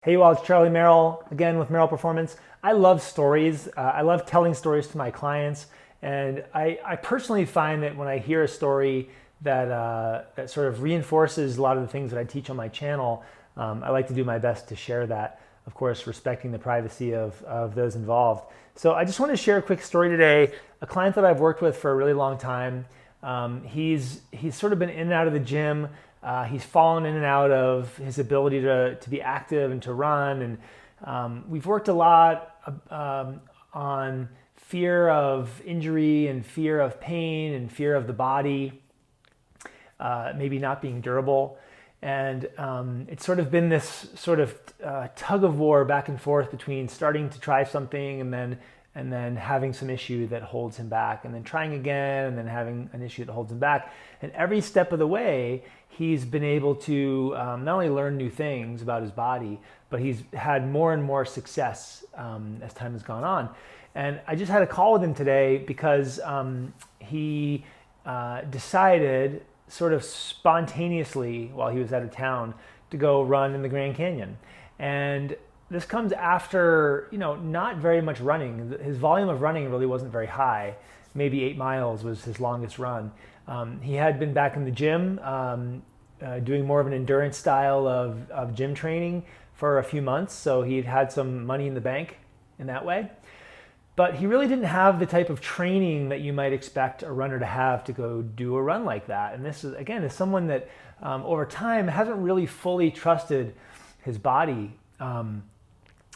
Hey, you all, it's Charlie Merrill again with Merrill Performance. I love stories. I love telling stories to my clients. And I personally find that when I hear a story that sort of reinforces a lot of the things that I teach on my channel, I like to do my best to share that, of course, respecting the privacy of those involved. So I just want to share a quick story today. A client that I've worked with for a really long time. He's sort of been in and out of the gym. He's fallen in and out of his ability to be active and to run. And we've worked a lot on fear of injury and fear of pain and fear of the body, maybe not being durable. And it's sort of been this sort of tug of war back and forth between starting to try something and then having some issue that holds him back, and then trying again, and then having an issue that holds him back. And every step of the way, he's been able to not only learn new things about his body, but he's had more and more success as time has gone on. And I just had a call with him today because he decided sort of spontaneously while he was out of town to go run in the Grand Canyon. And this comes after, not very much running. His volume of running really wasn't very high. Maybe 8 miles was his longest run. He had been back in the gym, doing more of an endurance style of gym training for a few months. So he had some money in the bank in that way. But he really didn't have the type of training that you might expect a runner to have to go do a run like that. And this is, again, is someone that over time hasn't really fully trusted his body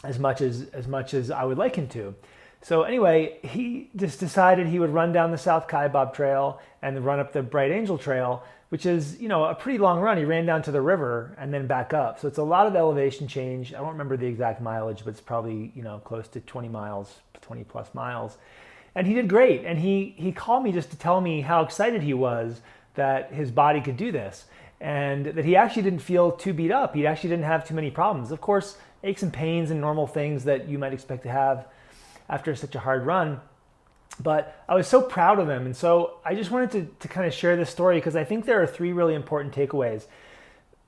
as much as I would like him to. So anyway, he just decided he would run down the South Kaibab Trail and run up the Bright Angel Trail, which is, a pretty long run. He ran down to the river and then back up. So it's a lot of elevation change. I don't remember the exact mileage, but it's probably, close to 20 miles, 20 plus miles. And he did great. And he called me just to tell me how excited he was that his body could do this, and that he actually didn't feel too beat up. He actually didn't have too many problems. Of course, aches and pains and normal things that you might expect to have after such a hard run. But I was so proud of him. And so I just wanted to kind of share this story because I think there are 3 really important takeaways.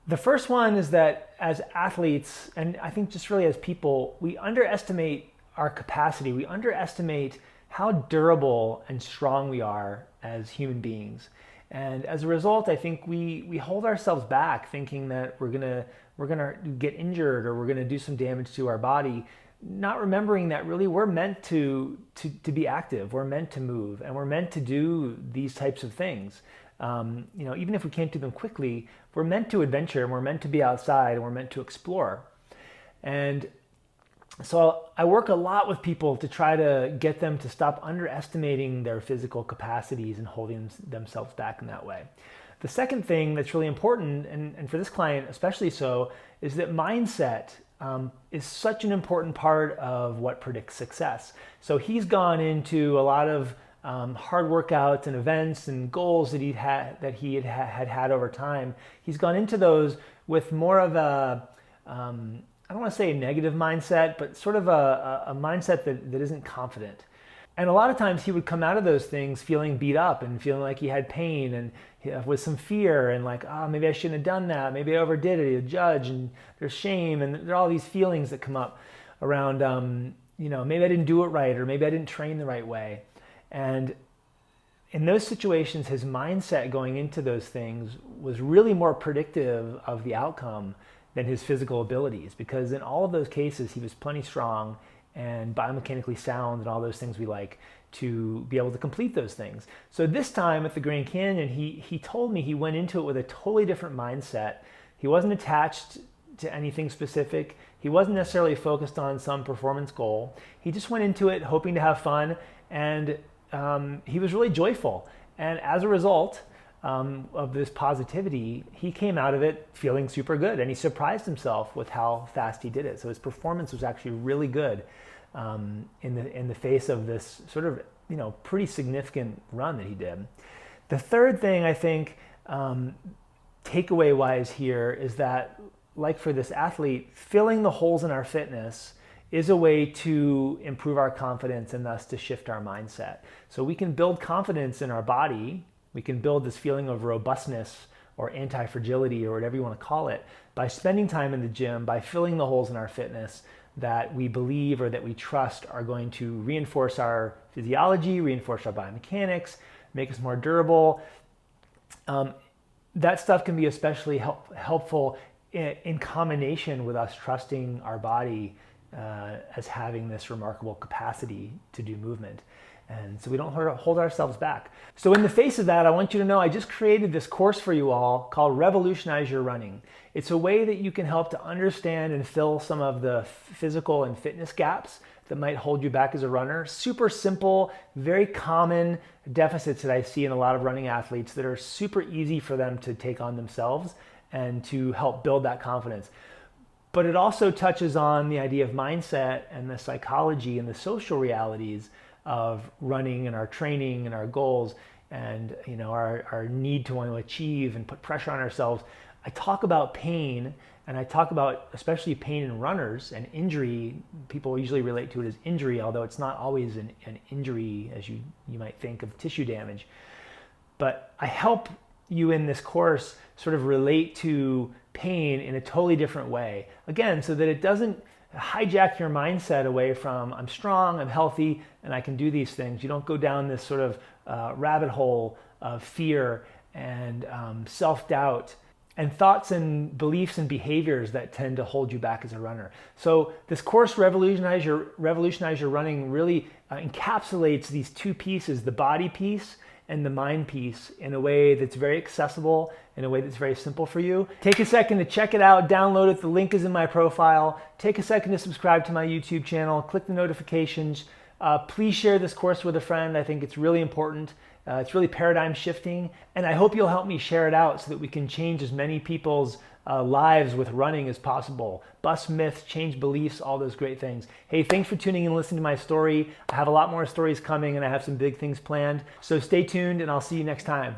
The first one is that as athletes, and I think just really as people, we underestimate our capacity. We underestimate how durable and strong we are as human beings. And as a result, I think we hold ourselves back thinking that we're gonna get injured or we're gonna do some damage to our body, not remembering that really we're meant to be active, we're meant to move, and we're meant to do these types of things. Even if we can't do them quickly, we're meant to adventure, and we're meant to be outside, and we're meant to explore. And so I work a lot with people to try to get them to stop underestimating their physical capacities and holding themselves back in that way. The second thing that's really important, and for this client especially so, is that mindset is such an important part of what predicts success. So he's gone into a lot of hard workouts and events and goals that he had over time. He's gone into those with more of a I don't want to say a negative mindset, but sort of a mindset that isn't confident. And a lot of times he would come out of those things feeling beat up and feeling like he had pain and with some fear and like, maybe I shouldn't have done that. Maybe I overdid it. He'd judge, and there's shame, and there are all these feelings that come up around, maybe I didn't do it right, or maybe I didn't train the right way. And in those situations, his mindset going into those things was really more predictive of the outcome than his physical abilities, because in all of those cases, he was plenty strong and biomechanically sound and all those things we like to be able to complete those things. So this time at the Grand Canyon, he told me he went into it with a totally different mindset. He wasn't attached to anything specific. He wasn't necessarily focused on some performance goal. He just went into it hoping to have fun, and he was really joyful. And as a result of this positivity, he came out of it feeling super good, and he surprised himself with how fast he did it. So his performance was actually really good in the face of this sort of pretty significant run that he did. The third thing I think takeaway wise here is that, like for this athlete, filling the holes in our fitness is a way to improve our confidence and thus to shift our mindset. So we can build confidence in our body. We can build this feeling of robustness or anti-fragility or whatever you want to call it, by spending time in the gym, by filling the holes in our fitness that we believe or that we trust are going to reinforce our physiology, reinforce our biomechanics, make us more durable. That stuff can be especially helpful in combination with us trusting our body as having this remarkable capacity to do movement. And so we don't hold ourselves back. So in the face of that, I want you to know I just created this course for you all called Revolutionize Your Running. It's a way that you can help to understand and fill some of the physical and fitness gaps that might hold you back as a runner. Super simple, very common deficits that I see in a lot of running athletes that are super easy for them to take on themselves and to help build that confidence. But it also touches on the idea of mindset and the psychology and the social realities of running and our training and our goals and our need to want to achieve and put pressure on ourselves. I talk about pain, and I talk about especially pain in runners and injury. People usually relate to it as injury, although it's not always an injury as you might think of tissue damage. But I help you in this course sort of relate to pain in a totally different way. Again, so that it doesn't hijack your mindset away from I'm strong, I'm healthy, and I can do these things. You don't go down this sort of rabbit hole of fear and self-doubt and thoughts and beliefs and behaviors that tend to hold you back as a runner. So this course, Revolutionize Your Running, really encapsulates these two pieces, the body piece and the mind piece, in a way that's very accessible, in a way that's very simple for you. Take a second to check it out, download it. The link is in my profile. Take a second to subscribe to my YouTube channel, click the notifications. Please share this course with a friend. I think it's really important. It's really paradigm shifting, and I hope you'll help me share it out so that we can change as many people's lives with running as possible. Bust myths, change beliefs, all those great things. Hey, thanks for tuning in and listening to my story. I have a lot more stories coming, and I have some big things planned. So stay tuned, and I'll see you next time.